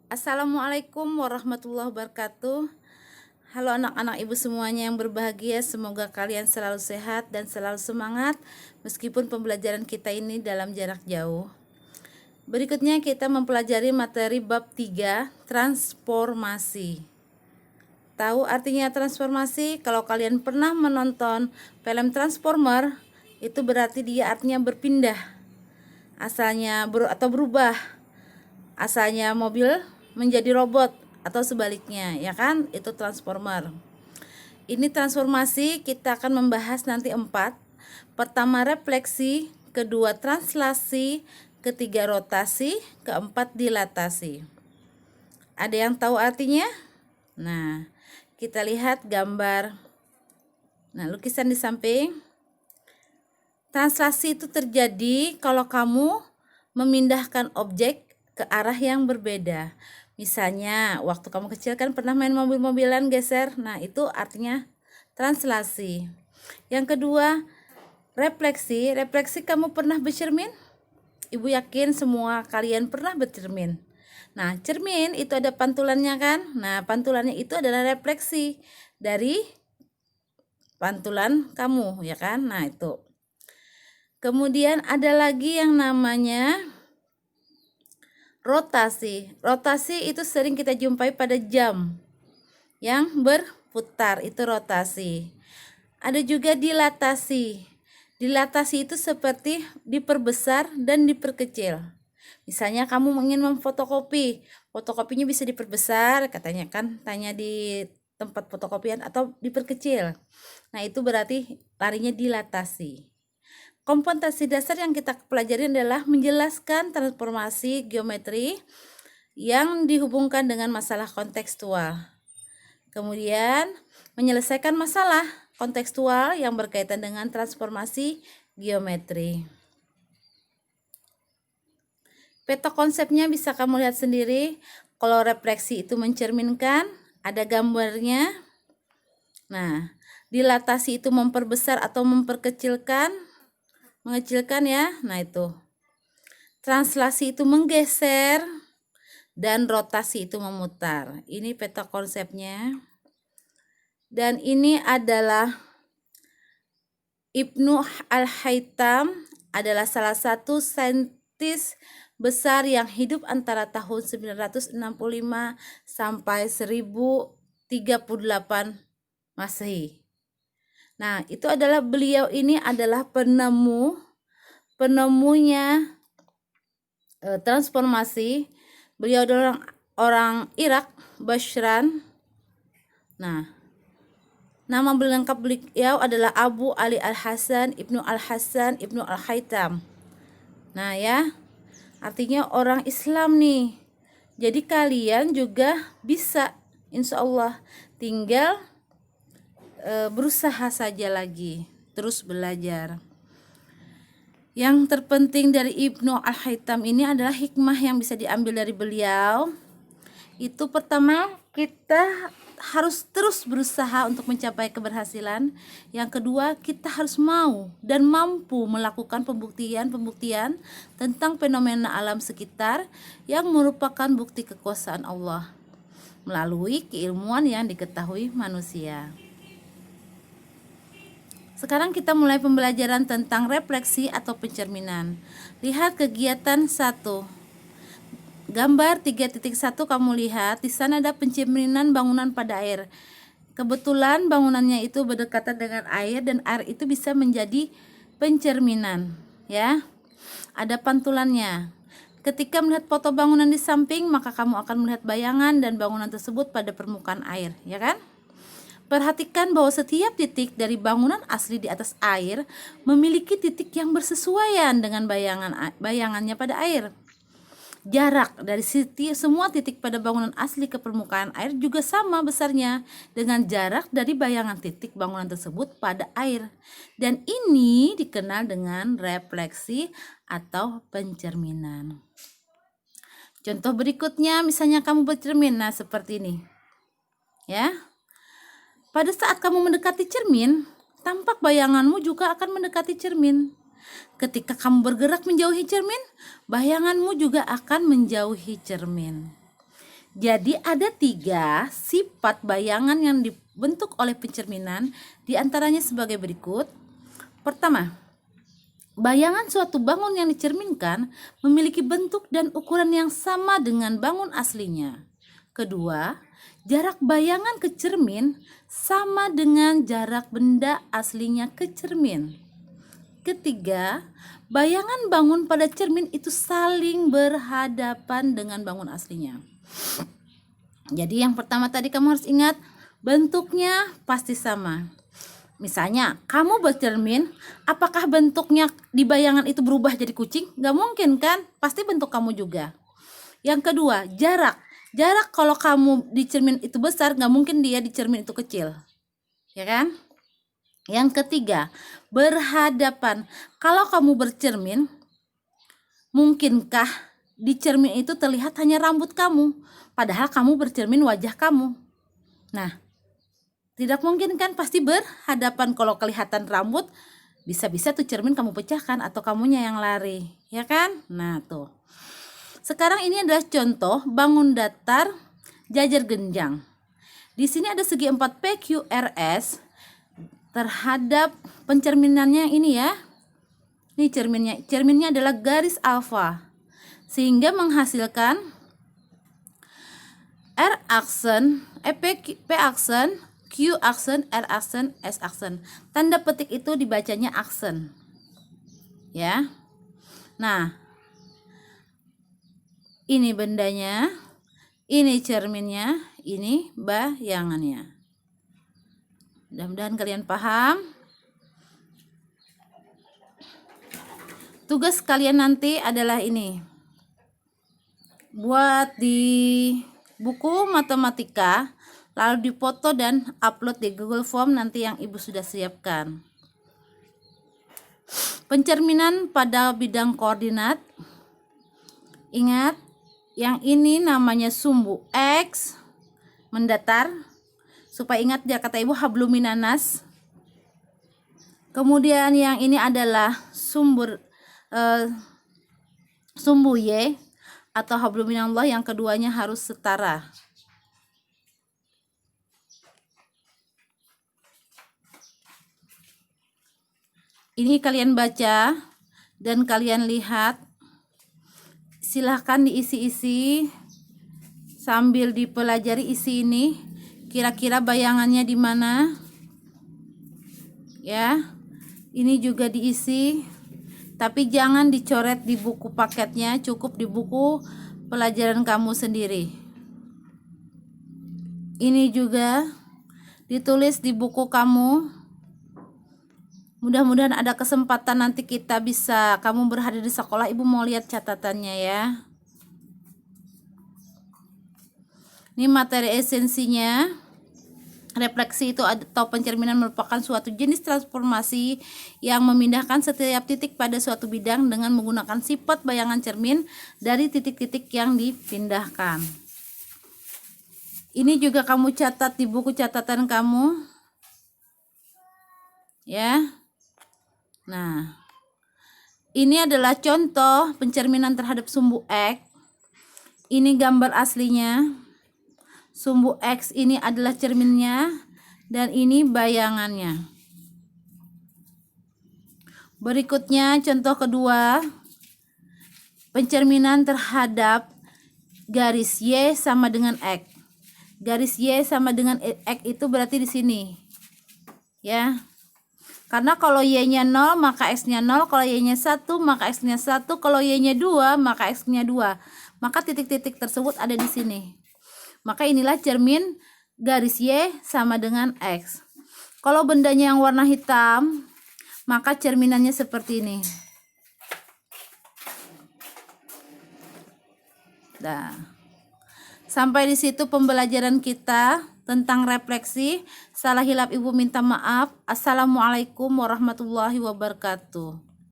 Assalamualaikum warahmatullahi wabarakatuh. Halo anak-anak ibu semuanya yang berbahagia, semoga kalian selalu sehat dan selalu semangat meskipun pembelajaran kita ini dalam jarak jauh. Berikutnya kita mempelajari materi bab 3, transformasi. Tahu artinya transformasi? Kalau kalian pernah menonton film Transformer, itu berarti dia artinya berpindah. Asalnya berubah. Asalnya mobil menjadi robot atau sebaliknya, ya kan? Itu transformer. Ini transformasi kita akan membahas nanti 4. Pertama refleksi, kedua translasi, ketiga rotasi, keempat dilatasi. Ada yang tahu artinya? Nah, kita lihat gambar. Nah, lukisan di samping. Translasi itu terjadi kalau kamu memindahkan objek ke arah yang berbeda. Misalnya, waktu kamu kecil kan pernah main mobil-mobilan geser. Nah, itu artinya translasi. Yang kedua, refleksi. Refleksi kamu pernah bercermin? Ibu yakin semua kalian pernah bercermin. Nah, cermin itu ada pantulannya kan? Nah, pantulannya itu adalah refleksi dari pantulan kamu, ya kan? Nah, itu. Kemudian ada lagi yang namanya rotasi. Rotasi itu sering kita jumpai pada jam yang berputar, itu rotasi. Ada juga dilatasi. Dilatasi itu seperti diperbesar dan diperkecil. Misalnya kamu ingin memfotokopi, fotokopinya bisa diperbesar, katanya kan, tanya di tempat fotokopian, atau diperkecil. Nah, itu berarti larinya dilatasi. Kompetensi dasar yang kita pelajari adalah menjelaskan transformasi geometri yang dihubungkan dengan masalah kontekstual. Kemudian, menyelesaikan masalah kontekstual yang berkaitan dengan transformasi geometri. Peta konsepnya bisa kamu lihat sendiri. Kalau refleksi itu mencerminkan, ada gambarnya. Nah, dilatasi itu memperbesar atau mengecilkan ya. Nah, itu. Translasi itu menggeser dan rotasi itu memutar. Ini peta konsepnya. Dan ini adalah Ibnu Al-Haytham, adalah salah satu saintis besar yang hidup antara tahun 965 sampai 1038 Masehi. Nah, itu adalah beliau ini adalah penemunya transformasi. Beliau adalah orang Irak, Bashran. Nah, nama lengkap beliau adalah Abu Ali Al-Hasan Ibnu Al-Hasan Ibnu Al-Haytham. Nah, ya, artinya orang Islam nih. Jadi kalian juga bisa, insya Allah, tinggal berusaha saja lagi, terus belajar. Yang terpenting dari Ibnu Al-Haytham ini adalah hikmah yang bisa diambil dari beliau. Itu pertama, kita harus terus berusaha untuk mencapai keberhasilan. Yang kedua, kita harus mau dan mampu melakukan pembuktian tentang fenomena alam sekitar yang merupakan bukti kekuasaan Allah melalui keilmuan yang diketahui manusia. Sekarang kita mulai pembelajaran tentang refleksi atau pencerminan. Lihat kegiatan 1. Gambar 3.1 kamu lihat, di sana ada pencerminan bangunan pada air. Kebetulan bangunannya itu berdekatan dengan air dan air itu bisa menjadi pencerminan, ya. Ada pantulannya. Ketika melihat foto bangunan di samping, maka kamu akan melihat bayangan dan bangunan tersebut pada permukaan air, ya kan? Perhatikan bahwa setiap titik dari bangunan asli di atas air memiliki titik yang bersesuaian dengan bayangannya pada air. Jarak dari semua titik pada bangunan asli ke permukaan air juga sama besarnya dengan jarak dari bayangan titik bangunan tersebut pada air. Dan ini dikenal dengan refleksi atau pencerminan. Contoh berikutnya, misalnya kamu bercermin, nah seperti ini. Ya. Pada saat kamu mendekati cermin, tampak bayanganmu juga akan mendekati cermin. Ketika kamu bergerak menjauhi cermin, bayanganmu juga akan menjauhi cermin. Jadi ada 3 sifat bayangan yang dibentuk oleh pencerminan, diantaranya sebagai berikut. Pertama, bayangan suatu bangun yang dicerminkan memiliki bentuk dan ukuran yang sama dengan bangun aslinya. Kedua, jarak bayangan ke cermin sama dengan jarak benda aslinya ke cermin. Ketiga, bayangan bangun pada cermin itu saling berhadapan dengan bangun aslinya. Jadi yang pertama tadi kamu harus ingat, bentuknya pasti sama. Misalnya kamu bercermin, apakah bentuknya di bayangan itu berubah jadi kucing? Gak mungkin kan, pasti bentuk kamu juga. Yang kedua, jarak kalau kamu di cermin itu besar, gak mungkin dia di cermin itu kecil, ya kan? Yang ketiga, berhadapan. Kalau kamu bercermin, mungkinkah di cermin itu terlihat hanya rambut kamu, padahal kamu bercermin wajah kamu? Nah, tidak mungkin kan, pasti berhadapan. Kalau kelihatan rambut, bisa-bisa tuh cermin kamu pecahkan atau kamunya yang lari, ya kan? Nah tuh. Sekarang ini adalah contoh bangun datar jajar genjang. Di sini ada segi 4 PQRS terhadap pencerminannya ini ya. Ini cerminnya adalah garis alfa, sehingga menghasilkan R aksen, P aksen, Q aksen, R aksen, S aksen. Tanda petik itu dibacanya aksen, ya. Nah, ini bendanya, ini cerminnya, ini bayangannya. Mudah-mudahan kalian paham. Tugas kalian nanti adalah ini. Buat di buku matematika, lalu dipoto dan upload di Google Form nanti yang Ibu sudah siapkan. Pencerminan pada bidang koordinat. Ingat, yang ini namanya sumbu X mendatar. Supaya ingat dia kata Ibu habluminanas. Kemudian yang ini adalah sumbu Y atau habluminallah, yang keduanya harus setara. Ini kalian baca dan kalian lihat. Silahkan diisi-isi sambil dipelajari isi ini. Kira-kira bayangannya di mana? Ya. Ini juga diisi. Tapi jangan dicoret di buku paketnya, cukup di buku pelajaran kamu sendiri. Ini juga ditulis di buku kamu. Mudah-mudahan ada kesempatan nanti kita bisa, kamu berada di sekolah, Ibu mau lihat catatannya ya. Ini materi esensinya. Refleksi itu atau pencerminan merupakan suatu jenis transformasi yang memindahkan setiap titik pada suatu bidang dengan menggunakan sifat bayangan cermin dari titik-titik yang dipindahkan. Ini juga kamu catat di buku catatan kamu. Ya. Nah, ini adalah contoh pencerminan terhadap sumbu X. Ini gambar aslinya. Sumbu X ini adalah cerminnya dan ini bayangannya. Berikutnya contoh kedua, pencerminan terhadap garis Y sama dengan X. Garis Y sama dengan X itu berarti di sini. Ya. Karena kalau Y-nya 0 maka X-nya 0, kalau Y-nya 1 maka X-nya 1, kalau Y-nya 2 maka X-nya 2. Maka titik-titik tersebut ada di sini. Maka inilah cermin garis Y sama dengan X. Kalau bendanya yang warna hitam, maka cerminannya seperti ini. Nah, sampai di situ pembelajaran kita tentang refleksi. Salah hilap Ibu minta maaf. Assalamualaikum warahmatullahi wabarakatuh.